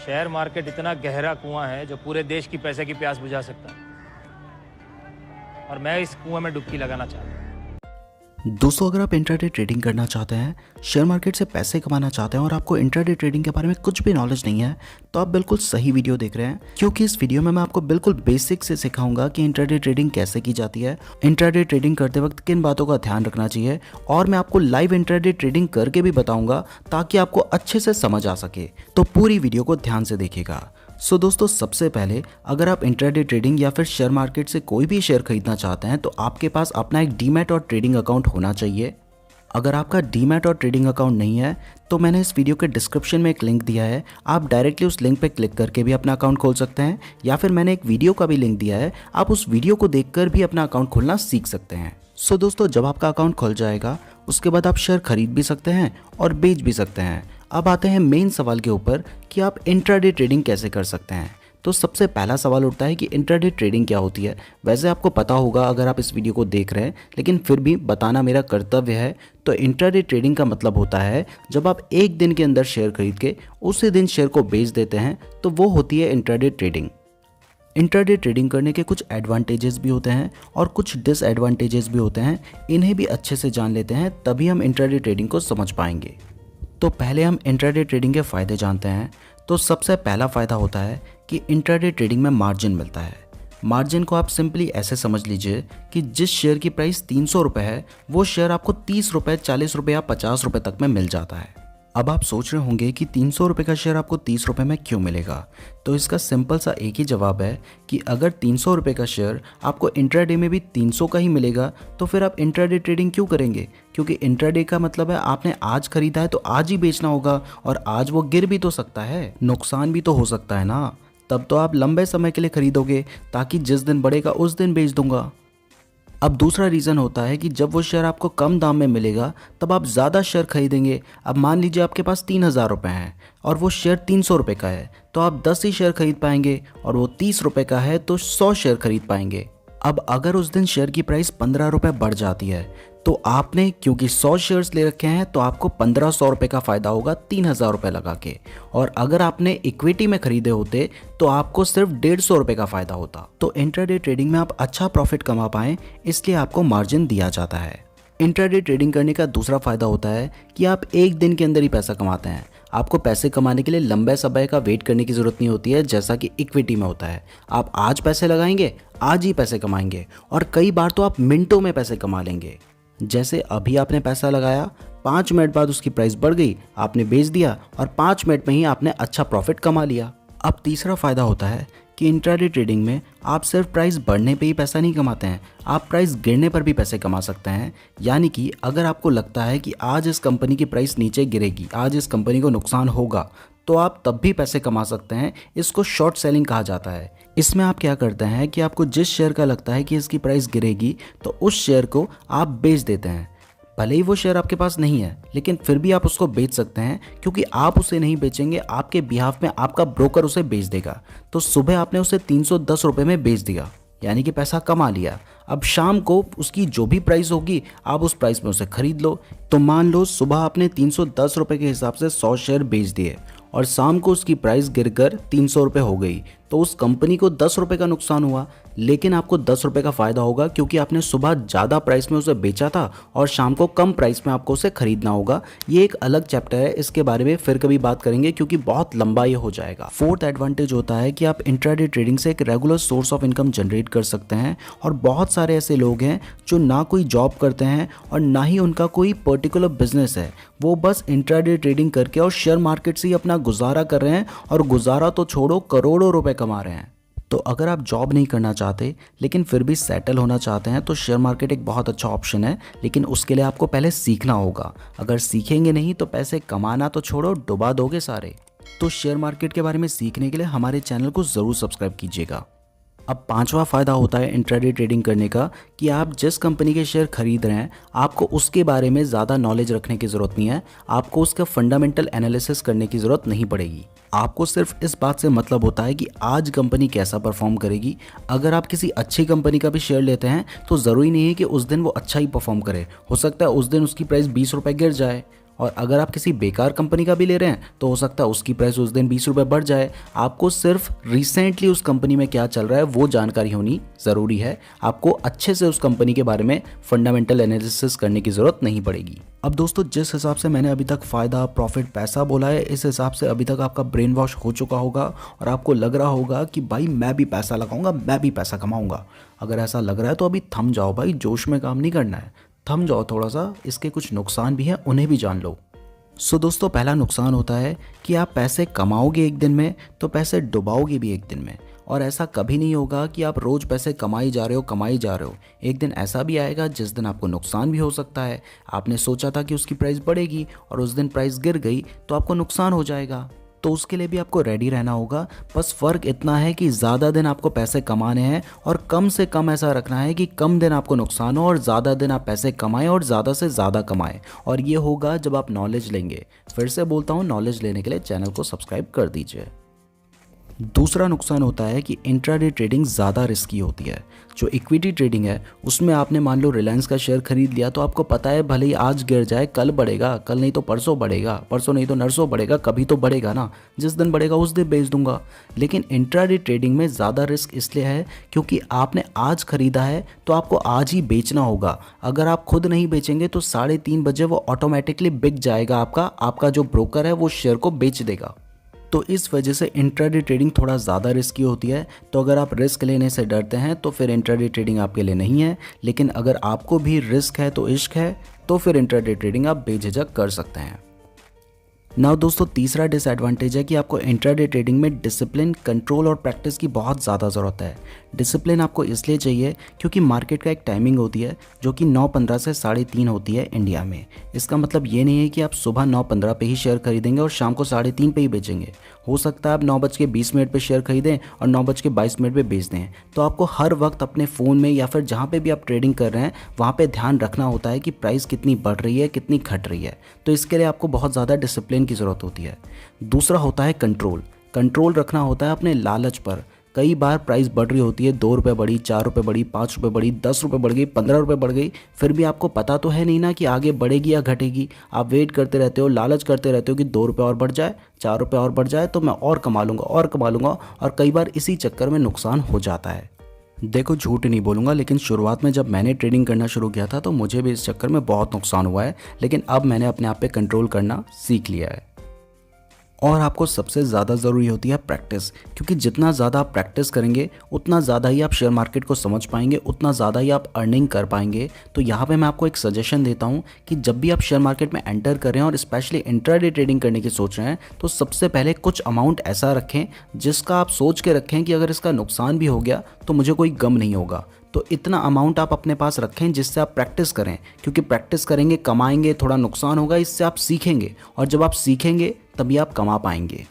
Share market इतना गहरा कुआं है जो पूरे देश की पैसे की प्यास बुझा सकता है, और मैं इस कुएं में डुबकी लगाना चाहता हूँ। दोस्तों, अगर आप इंट्राडे ट्रेडिंग करना चाहते हैं, शेयर मार्केट से पैसे कमाना चाहते हैं और आपको इंट्राडे ट्रेडिंग के बारे में कुछ भी नॉलेज नहीं है, तो आप बिल्कुल सही वीडियो देख रहे हैं, क्योंकि इस वीडियो में मैं आपको बिल्कुल बेसिक से सिखाऊंगा कि इंट्राडे ट्रेडिंग कैसे की जाती है, इंट्राडे ट्रेडिंग करते वक्त किन बातों का ध्यान रखना चाहिए, और मैं आपको लाइव इंट्राडे ट्रेडिंग करके भी बताऊंगा ताकि आपको अच्छे से समझ आ सके। तो पूरी वीडियो को ध्यान से देखिएगा। सो दोस्तों, सबसे पहले अगर आप इंट्राडे ट्रेडिंग या फिर शेयर मार्केट से कोई भी शेयर खरीदना चाहते हैं तो आपके पास अपना एक डीमैट और ट्रेडिंग अकाउंट होना चाहिए। अगर आपका डीमैट और ट्रेडिंग अकाउंट नहीं है तो मैंने इस वीडियो के डिस्क्रिप्शन में एक लिंक दिया है, आप डायरेक्टली उस लिंक पे क्लिक करके भी अपना अकाउंट खोल सकते हैं, या फिर मैंने एक वीडियो का भी लिंक दिया है, आप उस वीडियो को देखकर भी अपना अकाउंट खोलना सीख सकते हैं। सो दोस्तों, जब आपका अकाउंट खुल जाएगा उसके बाद आप शेयर खरीद भी सकते हैं और बेच भी सकते हैं। अब आते हैं मेन सवाल के ऊपर कि आप इंट्राडे ट्रेडिंग कैसे कर सकते हैं। तो सबसे पहला सवाल उठता है कि इंट्राडे ट्रेडिंग क्या होती है। वैसे आपको पता होगा अगर आप इस वीडियो को देख रहे हैं, लेकिन फिर भी बताना मेरा कर्तव्य है। तो इंट्राडे ट्रेडिंग का मतलब होता है जब आप एक दिन के अंदर शेयर खरीद के उसी दिन शेयर को बेच देते हैं, तो वो होती है इंट्राडे ट्रेडिंग। इंट्राडे ट्रेडिंग करने के कुछ एडवांटेजेस भी होते हैं और कुछ डिसएडवांटेजेस भी होते हैं, इन्हें भी अच्छे से जान लेते हैं, तभी हम इंट्राडे ट्रेडिंग को समझ पाएंगे। तो पहले हम इंट्राडे ट्रेडिंग के फ़ायदे जानते हैं। तो सबसे पहला फ़ायदा होता है कि इंट्राडे ट्रेडिंग में मार्जिन मिलता है। मार्जिन को आप सिंपली ऐसे समझ लीजिए कि जिस शेयर की प्राइस 300 रुपये है, वो शेयर आपको 30 रुपये, 40 रुपये या 50 रुपये तक में मिल जाता है। अब आप सोच रहे होंगे कि 300 रुपये का शेयर आपको 30 रुपये में क्यों मिलेगा। तो इसका सिंपल सा एक ही जवाब है कि अगर 300 रुपये का शेयर आपको इंट्राडे में भी 300 का ही मिलेगा, तो फिर आप इंट्राडे ट्रेडिंग क्यों करेंगे। क्योंकि इंट्राडे का मतलब है आपने आज खरीदा है तो आज ही बेचना होगा, और आज वो गिर भी तो सकता है, नुकसान भी तो हो सकता है ना। तब तो आप लंबे समय के लिए खरीदोगे ताकि जिस दिन बढ़ेगा उस दिन बेच दूंगा। अब दूसरा रीज़न होता है कि जब वो शेयर आपको कम दाम में मिलेगा तब आप ज़्यादा शेयर खरीदेंगे। अब मान लीजिए आपके पास 3000 रुपये हैं और वो शेयर 300 रुपये का है, तो आप 10 ही शेयर खरीद पाएंगे, और वो 30 रुपये का है तो 100 शेयर खरीद पाएंगे। अब अगर उस दिन शेयर की प्राइस 15 रुपये बढ़ जाती है, तो आपने क्योंकि 100 शेयर्स ले रखे हैं तो आपको 1500 रुपये का फ़ायदा होगा 3000 रुपये लगा के, और अगर आपने इक्विटी में खरीदे होते तो आपको सिर्फ 150 रुपये का फ़ायदा होता। तो इंट्राडे ट्रेडिंग में आप अच्छा प्रॉफिट कमा पाएँ, इसलिए आपको मार्जिन दिया जाता है। इंट्राडे ट्रेडिंग करने का दूसरा फ़ायदा होता है कि आप एक दिन के अंदर ही पैसा कमाते हैं। आपको पैसे कमाने के लिए लंबे समय का वेट करने की ज़रूरत नहीं होती है, जैसा कि इक्विटी में होता है। आप आज पैसे लगाएंगे, आज ही पैसे कमाएंगे, और कई बार तो आप मिनटों में पैसे कमा लेंगे। जैसे अभी आपने पैसा लगाया, 5 मिनट बाद उसकी प्राइस बढ़ गई, आपने बेच दिया, और 5 मिनट में ही आपने अच्छा प्रॉफिट कमा लिया। अब तीसरा फ़ायदा होता है कि इंट्राडे ट्रेडिंग में आप सिर्फ प्राइस बढ़ने पे ही पैसा नहीं कमाते हैं, आप प्राइस गिरने पर भी पैसे कमा सकते हैं। यानी कि अगर आपको लगता है कि आज इस कंपनी की प्राइस नीचे गिरेगी, आज इस कंपनी को नुकसान होगा, तो आप तब भी पैसे कमा सकते हैं। इसको शॉर्ट सेलिंग कहा जाता है। इसमें आप क्या करते हैं कि आपको जिस शेयर का लगता है कि इसकी प्राइस गिरेगी, तो उस शेयर को आप बेच देते हैं। भले ही वो शेयर आपके पास नहीं है, लेकिन फिर भी आप उसको बेच सकते हैं, क्योंकि आप उसे नहीं बेचेंगे, आपके बिहाफ में आपका ब्रोकर उसे बेच देगा। तो सुबह आपने उसे 310 रुपये में बेच दिया, यानी कि पैसा कमा लिया। अब शाम को उसकी जो भी प्राइस होगी आप उस प्राइस में उसे खरीद लो। तो मान लो सुबह आपने 310 रुपये के हिसाब से 100 शेयर बेच दिए, और शाम को उसकी प्राइस गिरकर 300 रुपये हो गई, तो उस कंपनी को 10 रुपये का नुकसान हुआ, लेकिन आपको 10 रुपये का फ़ायदा होगा, क्योंकि आपने सुबह ज़्यादा प्राइस में उसे बेचा था और शाम को कम प्राइस में आपको उसे खरीदना होगा। ये एक अलग चैप्टर है, इसके बारे में फिर कभी बात करेंगे, क्योंकि बहुत लंबा ये हो जाएगा। फोर्थ एडवांटेज होता है कि आप इंट्राडे ट्रेडिंग से एक regular source of income generate कर सकते हैं, और बहुत सारे ऐसे लोग हैं जो ना कोई जॉब करते हैं और ना ही उनका कोई पर्टिकुलर बिजनेस है, वो बस इंट्राडे ट्रेडिंग करके और शेयर मार्केट से ही अपना गुजारा कर रहे हैं, और गुजारा तो छोड़ो, करोड़ों रुपए कमा रहे हैं। तो अगर आप जॉब नहीं करना चाहते लेकिन फिर भी सेटल होना चाहते हैं, तो शेयर मार्केट एक बहुत अच्छा ऑप्शन है, लेकिन उसके लिए आपको पहले सीखना होगा। अगर सीखेंगे नहीं तो पैसे कमाना तो छोड़ो, डुबा दोगे सारे। तो शेयर मार्केट के बारे में सीखने के लिए हमारे चैनल को ज़रूर सब्सक्राइब कीजिएगा। अब पांचवा फ़ायदा होता है इंट्राडे ट्रेडिंग करने का कि आप जिस कंपनी के शेयर खरीद रहे हैं, आपको उसके बारे में ज़्यादा नॉलेज रखने की ज़रूरत नहीं है, आपको उसका फंडामेंटल एनालिसिस करने की ज़रूरत नहीं पड़ेगी। आपको सिर्फ इस बात से मतलब होता है कि आज कंपनी कैसा परफॉर्म करेगी। अगर आप किसी अच्छी कंपनी का भी शेयर लेते हैं तो ज़रूरी नहीं है कि उस दिन वो अच्छा ही परफॉर्म करे, हो सकता है उस दिन उसकी प्राइस 20 रुपये गिर जाए, और अगर आप किसी बेकार कंपनी का भी ले रहे हैं तो हो सकता है उसकी प्राइस उस दिन 20 रुपये बढ़ जाए। आपको सिर्फ रिसेंटली उस कंपनी में क्या चल रहा है वो जानकारी होनी ज़रूरी है। आपको अच्छे से उस कंपनी के बारे में फंडामेंटल एनालिसिस करने की ज़रूरत नहीं पड़ेगी। अब दोस्तों, जिस हिसाब से मैंने अभी तक फ़ायदा, प्रॉफिट, पैसा बोला है, इस हिसाब से अभी तक आपका ब्रेन वॉश हो चुका होगा और आपको लग रहा होगा कि भाई मैं भी पैसा लगाऊंगा, मैं भी पैसा कमाऊंगा। अगर ऐसा लग रहा है तो अभी थम जाओ भाई, जोश में काम नहीं करना है, थम जाओ थोड़ा सा। इसके कुछ नुकसान भी हैं, उन्हें भी जान लो। सो दोस्तों, पहला नुकसान होता है कि आप पैसे कमाओगे एक दिन में तो पैसे डुबाओगे भी एक दिन में। और ऐसा कभी नहीं होगा कि आप रोज़ पैसे कमाई जा रहे हो। एक दिन ऐसा भी आएगा जिस दिन आपको नुकसान भी हो सकता है। आपने सोचा था कि उसकी प्राइस बढ़ेगी और उस दिन प्राइस गिर गई तो आपको नुकसान हो जाएगा। तो उसके लिए भी आपको रेडी रहना होगा। बस फ़र्क इतना है कि ज़्यादा दिन आपको पैसे कमाने हैं और कम से कम ऐसा रखना है कि कम दिन आपको नुकसान हो और ज़्यादा दिन आप पैसे कमाएं और ज़्यादा से ज़्यादा कमाएं। और ये होगा जब आप नॉलेज लेंगे। फिर से बोलता हूँ, नॉलेज लेने के लिए चैनल को सब्सक्राइब कर दीजिए। दूसरा नुकसान होता है कि इंट्राडे ट्रेडिंग ज़्यादा रिस्की होती है। जो इक्विटी ट्रेडिंग है उसमें आपने मान लो रिलायंस का शेयर खरीद लिया तो आपको पता है भले ही आज गिर जाए कल बढ़ेगा, कल नहीं तो परसों बढ़ेगा, परसों नहीं तो नरसों बढ़ेगा, कभी तो बढ़ेगा ना, जिस दिन बढ़ेगा उस दिन बेच दूंगा। लेकिन इंट्राडे ट्रेडिंग में ज़्यादा रिस्क इसलिए है क्योंकि आपने आज खरीदा है तो आपको आज ही बेचना होगा। अगर आप खुद नहीं बेचेंगे तो 3:30 बजे वो ऑटोमेटिकली बिक जाएगा, आपका जो ब्रोकर है वो शेयर को बेच देगा। तो इस वजह से इंट्राडे ट्रेडिंग थोड़ा ज़्यादा रिस्की होती है। तो अगर आप रिस्क लेने से डरते हैं तो फिर इंट्राडे ट्रेडिंग आपके लिए नहीं है। लेकिन अगर आपको भी रिस्क है तो इश्क है, तो फिर इंट्राडे ट्रेडिंग आप बेझिझक कर सकते हैं। नाउ दोस्तों, तीसरा डिसएडवांटेज है कि आपको इंट्राडे ट्रेडिंग में डिसिप्लिन, कंट्रोल और प्रैक्टिस की बहुत ज़्यादा ज़रूरत है। डिसिप्लिन आपको इसलिए चाहिए क्योंकि मार्केट का एक टाइमिंग होती है जो कि 9:15 से 3:30 होती है इंडिया में। इसका मतलब ये नहीं है कि आप सुबह 9:15 पे ही शेयर खरीदेंगे और शाम को 3:30 पे ही बेचेंगे। हो सकता है आप 9:20 पे शेयर खरीदें और 9:22 पे बेच दें। तो आपको हर वक्त अपने फ़ोन में या फिर जहाँ पे भी आप ट्रेडिंग कर रहे हैं वहाँ पे ध्यान रखना होता है कि प्राइस कितनी बढ़ रही है, कितनी घट रही है। तो इसके लिए आपको बहुत ज़्यादा डिसिप्लिन की ज़रूरत होती है। दूसरा होता है कंट्रोल रखना होता है अपने लालच पर। कई बार प्राइस बढ़ रही होती है, 2 रुपये बढ़ी, 4 रुपये बढ़ी, 5 रुपये बढ़ी, 10 रुपये बढ़ गई, 15 रुपये बढ़ गई, फिर भी आपको पता तो है नहीं ना कि आगे बढ़ेगी या घटेगी। आप वेट करते रहते हो, लालच करते रहते हो कि 2 रुपये और बढ़ जाए, 4 रुपये और बढ़ जाए तो मैं और कमा लूँगा और कई बार इसी चक्कर में नुकसान हो जाता है। देखो, झूठ नहीं बोलूँगा, लेकिन शुरुआत में जब मैंने ट्रेडिंग करना शुरू किया था तो मुझे भी इस चक्कर में बहुत नुकसान हुआ है। लेकिन अब मैंने अपने आप पे कंट्रोल करना सीख लिया है। और आपको सबसे ज़्यादा ज़रूरी होती है प्रैक्टिस, क्योंकि जितना ज़्यादा आप प्रैक्टिस करेंगे उतना ज़्यादा ही आप शेयर मार्केट को समझ पाएंगे, उतना ज़्यादा ही आप अर्निंग कर पाएंगे। तो यहाँ पे मैं आपको एक सजेशन देता हूँ कि जब भी आप शेयर मार्केट में एंटर कर रहे हैं और स्पेशली इंट्राडे ट्रेडिंग करने की सोच रहे हैं तो सबसे पहले कुछ अमाउंट ऐसा रखें जिसका आप सोच के रखें कि अगर इसका नुकसान भी हो गया तो मुझे कोई गम नहीं होगा। तो इतना अमाउंट आप अपने पास रखें जिससे आप प्रैक्टिस करें, क्योंकि प्रैक्टिस करेंगे, कमाएंगे, थोड़ा नुकसान होगा, इससे आप सीखेंगे और जब आप सीखेंगे तभी आप कमा पाएंगे।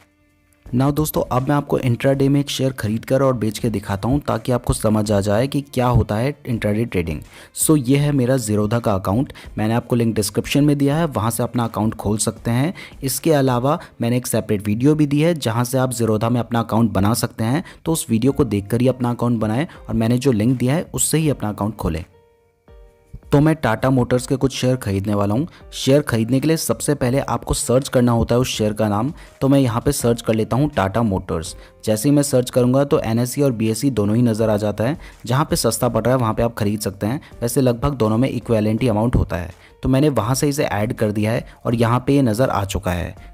नाउ दोस्तों, अब मैं आपको इंट्राडे में एक शेयर खरीद कर और बेच के दिखाता हूँ ताकि आपको समझ आ जाए कि क्या होता है इंट्राडे ट्रेडिंग। सो ये है मेरा ज़ीरोधा का अकाउंट, मैंने आपको लिंक डिस्क्रिप्शन में दिया है, वहाँ से अपना अकाउंट खोल सकते हैं। इसके अलावा मैंने एक सेपरेट वीडियो भी दी है जहाँ से आप ज़ीरोधा में अपना अकाउंट बना सकते हैं। तो उस वीडियो को देखकर ही अपना अकाउंट बनाएं और मैंने जो लिंक दिया है उससे ही अपना अकाउंट खोलें। तो मैं टाटा मोटर्स के कुछ शेयर खरीदने वाला हूँ। शेयर खरीदने के लिए सबसे पहले आपको सर्च करना होता है उस शेयर का नाम। तो मैं यहाँ पे सर्च कर लेता हूँ टाटा मोटर्स। जैसे ही मैं सर्च करूँगा तो NSE और BSE दोनों ही नज़र आ जाता है। जहाँ पे सस्ता पड़ रहा है वहाँ पे आप खरीद सकते हैं। वैसे लगभग दोनों में इक्विवेलेंट ही अमाउंट होता है। तो मैंने वहाँ से इसे ऐड कर दिया है और यहाँ पर ये नज़र आ चुका है।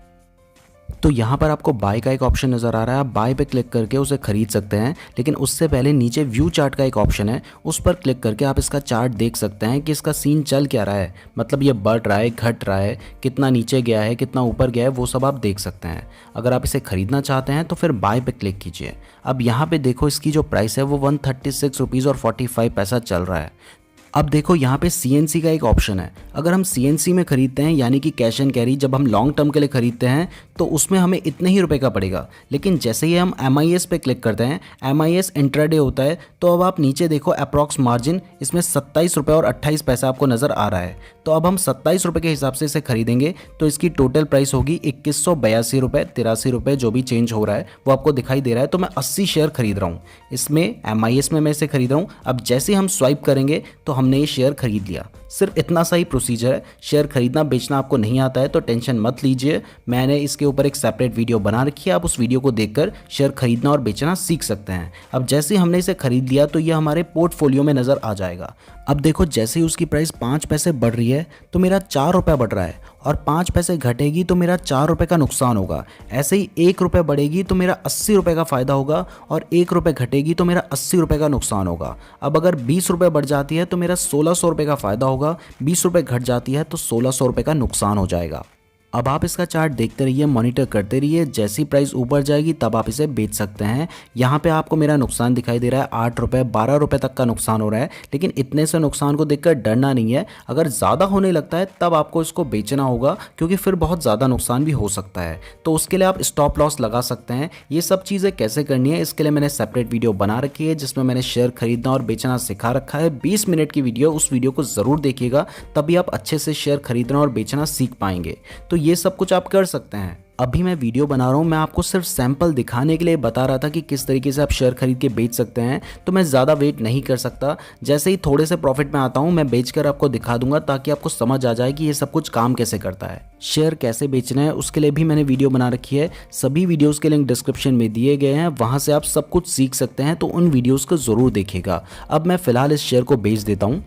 तो यहाँ पर आपको बाय का एक ऑप्शन नज़र आ रहा है, आप बाय पे क्लिक करके उसे खरीद सकते हैं। लेकिन उससे पहले नीचे व्यू चार्ट का एक ऑप्शन है, उस पर क्लिक करके आप इसका चार्ट देख सकते हैं कि इसका सीन चल क्या रहा है, मतलब ये बढ़ रहा है, घट रहा है, कितना नीचे गया है, कितना ऊपर गया है, वो सब आप देख सकते हैं। अगर आप इसे खरीदना चाहते हैं तो फिर बाय पे क्लिक कीजिए। अब यहाँ पे देखो इसकी जो प्राइस है वो 136 रुपीज़ और 45 पैसा चल रहा है। अब देखो यहाँ पे CNC का एक ऑप्शन है। अगर हम CNC में खरीदते हैं यानी कि कैश एंड कैरी, जब हम लॉन्ग टर्म के लिए खरीदते हैं तो उसमें हमें इतने ही रुपए का पड़ेगा। लेकिन जैसे ही हम MIS पे क्लिक करते हैं, MIS इंट्राडे होता है, तो अब आप नीचे देखो अप्रॉक्स मार्जिन, इसमें 27 रुपये और 28 पैसा आपको नज़र आ रहा है। तो तो अब हम 27 रुपये के हिसाब से इसे खरीदेंगे तो इसकी टोटल प्राइस होगी 2182 रुपये 83 रुपये, जो भी चेंज हो रहा है वो आपको दिखाई दे रहा है। तो मैं 80 शेयर खरीद रहा हूँ, इसमें MIS में मैं इसे खरीद रहा हूँ। अब जैसे हम स्वाइप करेंगे तो हमने ये शेयर खरीद लिया। सिर्फ इतना सा ही प्रोसीजर है। शेयर खरीदना बेचना आपको नहीं आता है तो टेंशन मत लीजिए, मैंने इसके ऊपर एक सेपरेट वीडियो बना रखी है, आप उस वीडियो को देखकर शेयर खरीदना और बेचना सीख सकते हैं। अब जैसे हमने इसे खरीद लिया तो ये हमारे पोर्टफोलियो में नज़र आ जाएगा। अब देखो जैसे ही उसकी प्राइस 5 पैसे बढ़ रही है तो मेरा 4 रुपये बढ़ रहा है, और 5 पैसे घटेगी तो मेरा 4 रुपये का नुकसान होगा। ऐसे ही 1 रुपये बढ़ेगी तो मेरा 80 रुपये का फ़ायदा होगा, और 1 रुपये घटेगी तो मेरा 80 रुपये का नुकसान होगा। अब अगर 20 रुपये बढ़ जाती है तो मेरा 1600 रुपये का फ़ायदा होगा, 20 रुपये घट जाती है तो 1600 रुपये का नुकसान हो जाएगा। अब आप इसका चार्ट देखते रहिए, मॉनिटर करते रहिए, जैसी प्राइस ऊपर जाएगी तब आप इसे बेच सकते हैं। यहाँ पे आपको मेरा नुकसान दिखाई दे रहा है 8 रुपये 12 रुपये तक का नुकसान हो रहा है, लेकिन इतने से नुकसान को देखकर डरना नहीं है। अगर ज़्यादा होने लगता है तब आपको इसको बेचना होगा, क्योंकि फिर बहुत ज़्यादा नुकसान भी हो सकता है। तो उसके लिए आप स्टॉप लॉस लगा सकते हैं। ये सब चीज़ें कैसे करनी है इसके लिए मैंने सेपरेट वीडियो बना रखी है, जिसमें मैंने शेयर खरीदना और बेचना सिखा रखा है। 20 मिनट की वीडियो, उस वीडियो को ज़रूर देखिएगा, तभी आप अच्छे से शेयर खरीदना और बेचना सीख पाएंगे। तो ये सब कुछ आप कर सकते हैं। अभी मैं वीडियो बना रहा हूँ, मैं आपको सिर्फ सैंपल दिखाने के लिए बता रहा था कि किस तरीके से आप शेयर खरीद के बेच सकते हैं। तो मैं ज़्यादा वेट नहीं कर सकता, जैसे ही थोड़े से प्रॉफिट में आता हूँ मैं बेचकर आपको दिखा दूंगा, ताकि आपको समझ आ जाए कि ये सब कुछ काम कैसे करता है। शेयर कैसे बेचना है उसके लिए भी मैंने वीडियो बना रखी है, सभी वीडियोज़ के लिंक डिस्क्रिप्शन में दिए गए हैं, वहाँ से आप सब कुछ सीख सकते हैं। तो उन वीडियोज़ को ज़रूर देखिएगा। अब मैं फ़िलहाल इस शेयर को बेच देता हूँ।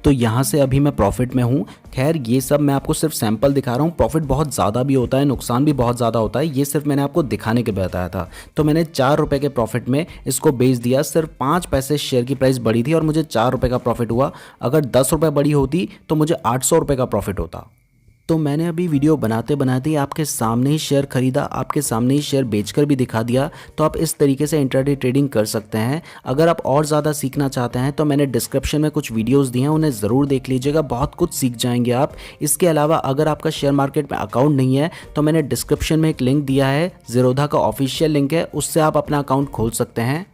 तो यहाँ से अभी मैं प्रॉफिट में हूँ। खैर ये सब मैं आपको सिर्फ सैंपल दिखा रहा हूँ, प्रॉफिट बहुत ज़्यादा भी होता है, नुकसान भी बहुत ज़्यादा होता है, ये सिर्फ मैंने आपको दिखाने के लिए बताया था। तो मैंने 4 रुपये के प्रॉफिट में इसको बेच दिया। सिर्फ 5 पैसे शेयर की प्राइस बढ़ी थी और मुझे 4 रुपये का प्रॉफिट हुआ। अगर 10 रुपये बढ़ी होती तो मुझे 800 रुपये का प्रॉफिट होता। तो मैंने अभी वीडियो बनाते बनाते आपके सामने ही शेयर खरीदा, आपके सामने ही शेयर बेचकर भी दिखा दिया। तो आप इस तरीके से इंट्राडे ट्रेडिंग कर सकते हैं। अगर आप और ज़्यादा सीखना चाहते हैं तो मैंने डिस्क्रिप्शन में कुछ वीडियोस दिए हैं, उन्हें ज़रूर देख लीजिएगा, बहुत कुछ सीख जाएंगे आप। इसके अलावा अगर आपका शेयर मार्केट में अकाउंट नहीं है तो मैंने डिस्क्रिप्शन में एक लिंक दिया है, ज़ीरोधा का ऑफिशियल लिंक है, उससे आप अपना अकाउंट खोल सकते हैं।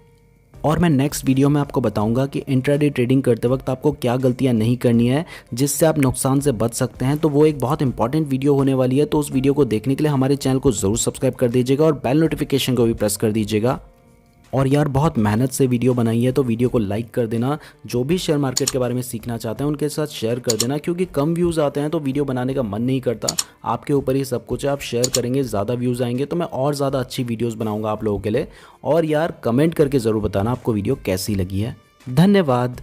और मैं नेक्स्ट वीडियो में आपको बताऊंगा कि इंट्राडे ट्रेडिंग करते वक्त आपको क्या गलतियां नहीं करनी है, जिससे आप नुकसान से बच सकते हैं। तो वो एक बहुत इंपॉर्टेंट वीडियो होने वाली है। तो उस वीडियो को देखने के लिए हमारे चैनल को ज़रूर सब्सक्राइब कर दीजिएगा और बेल नोटिफिकेशन को भी प्रेस कर दीजिएगा। और यार बहुत मेहनत से वीडियो बनाई है, तो वीडियो को लाइक कर देना। जो भी शेयर मार्केट के बारे में सीखना चाहते हैं उनके साथ शेयर कर देना, क्योंकि कम व्यूज़ आते हैं तो वीडियो बनाने का मन नहीं करता। आपके ऊपर ही सब कुछ है, आप शेयर करेंगे ज़्यादा व्यूज़ आएंगे तो मैं और ज़्यादा अच्छी वीडियोज़ बनाऊँगा आप लोगों के लिए। और यार कमेंट करके ज़रूर बताना आपको वीडियो कैसी लगी है। धन्यवाद।